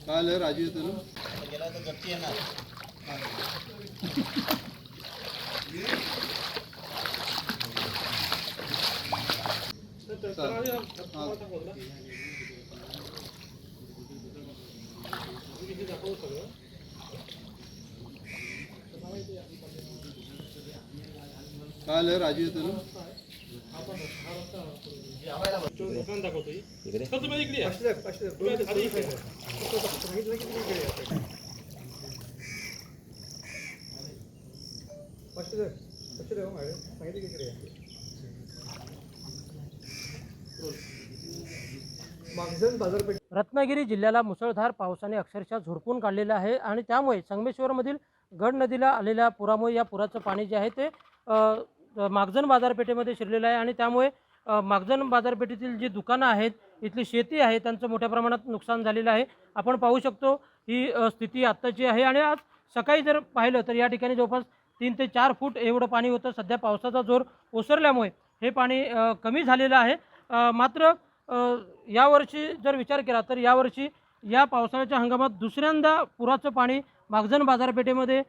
काल राजू येतो ना गेला तर गट्टी येणार. काल राजू येतो ना रत्नागिरी जिल्ह्याला मुसळधार पावसाने अक्षरशः झोडपून काढलेलं आहे आणि त्यामुळे संगमेश्वरमधील गड नदीला आलेल्या पुरामुळे या पुराचं पाणी जे आहे ते मागजन बाजारपेठेमध्ये शिरलेलं आहे आणि त्यामुळे मागजन बाजारपेठेतील जी दुकानं आहेत, इथली शेती आहे, त्यांचं मोठ्या प्रमाणात नुकसान झालेलं आहे. आपण पाहू शकतो ही स्थिती आत्ताची आहे आणि आज सकाळी जर पाहिलं तर या ठिकाणी जवळपास 3 ते 4 फूट एवढं पाणी होतं. सध्या पावसाचा जोर ओसरल्यामुळे हे पाणी कमी झालेलं आहे. मात्र यावर्षी जर विचार केला तर यावर्षी या पावसाळ्याच्या हंगामात दुसऱ्यांदा पुराचं पाणी मागजन बाजारपेठेमध्ये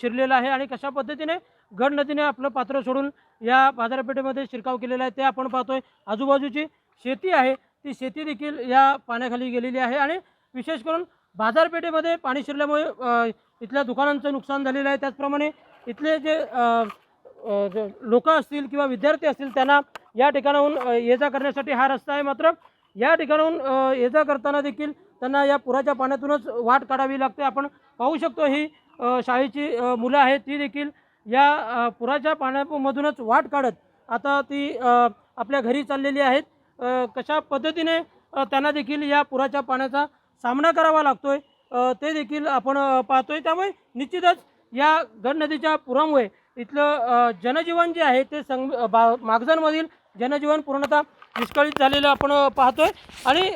शिरलेलं आहे आणि कशा पद्धतीने गड नदीने आपलं पात्र सोडून या बाजारपेठेमध्ये शिरकाव केलेला आहे ते आपण पाहतोय. आजूबाजूची शेती आहे ती शेती देखील या पाण्याखाली गेलेली आहे आणि विशेष करून बाजारपेठेमध्ये पाणी शिरल्यामुळे इथल्या दुकानांचं नुकसान झालेलं आहे. त्याचप्रमाणे इथले जे लोक असतील किंवा विद्यार्थी असतील त्यांना या ठिकाणाहून ये जा करण्यासाठी हा रस्ता आहे. मात्र या ठिकाणाहून ये जा करताना देखील त्यांना या पुराच्या पाण्यातूनच वाट काढावी लागते. आपण पाहू शकतो ही शाळेची मुलं आहेत ती देखील या पुराच्या पाण्यामधूनच वाट काढत आता ती आपल्या घरी चाललेली आहेत. कशा पद्धतीने त्यांना देखील या पुराच्या पाण्याचा सामना करावा लागतोय ते देखील आपण पाहतोय. त्यामुळे निश्चितच या गड नदीच्या पुरामुळे इथलं जनजीवन जे आहे ते मागजनमधील जनजीवन पूर्णतः विस्कळीत झालेलं आपण पाहतोय आणि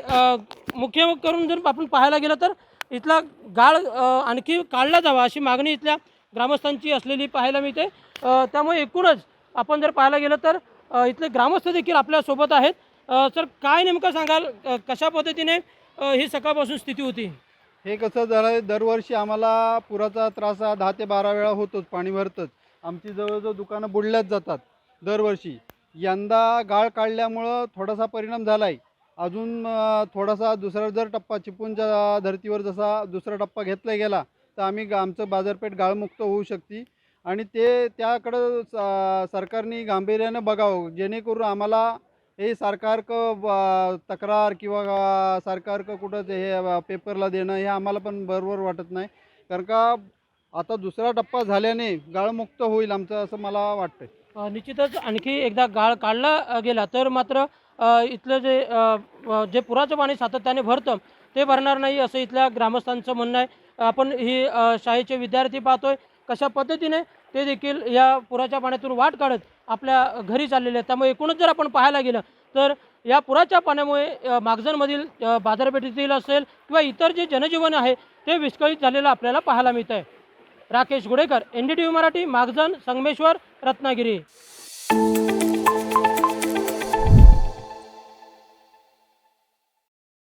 मुख्य करून जर आपण पाहायला गेलं तर इथला गाळ आणखी काढला जावा अशी मागणी इथल्या ग्रामस्थांची असलेली पाहायला मिळते. त्यामुळे एकूणच आपण जर पाहायला गेलं तर इथले ग्रामस्थ देखील आपल्यासोबत आहेत. सर काय नेमकं सांगाल कशा पद्धतीने ही सकाळपासून स्थिती होती? हे कसं झालं, दरवर्षी आम्हाला पुराचा त्रास 10 ते 12 वेळा होतोच. पाणी भरतंच. आमची जवळजवळ दुकानं बुडल्याच जातात दरवर्षी. यंदा गाळ काढल्यामुळं थोडासा परिणाम झाला आहे. अजून थोडासा दुसरा जर टप्पा चिपळूणच्या धर्तीवर जसा दुसरा टप्पा घेतला गेला तर आम्ही आमचं बाजारपेठ गाळमुक्त होऊ शकते आणि त्याकडं सरकारने गांभीर्यानं बघावं, जेणेकरून आम्हाला हे सरकारचं तक्रार किंवा सरकारचं कुठं हे पेपरला देणं हे आम्हाला पण बरोबर वाटत नाही. कारण का आता दुसरा टप्पा झाल्याने गाळमुक्त होईल आमचं असं मला वाटतं. निश्चितच आणखी एकदा गाळ काढला गेला तर मात्र इथलं जे पुराचं पाणी सातत्याने भरतं ते भरणार नाही असं इथल्या ग्रामस्थांचं म्हणणं आहे. आपण ही शाळेचे विद्यार्थी पाहतोय कशा पद्धतीने ते देखील या पुराच्या पाण्यातून वाट काढत आपल्या घरी चाललेले आहेत. त्यामुळे एकूणच जर आपण पाहायला गेलं तर या पुराच्या पाण्यामुळे मागजनमधील बाजारपेठेतील असेल किंवा इतर जे जनजीवन आहे ते विस्कळीत झालेलं आपल्याला पाहायला मिळतं आहे. राकेश गुडेकर, NDTV मराठी, मागजन, संगमेश्वर, रत्नागिरी.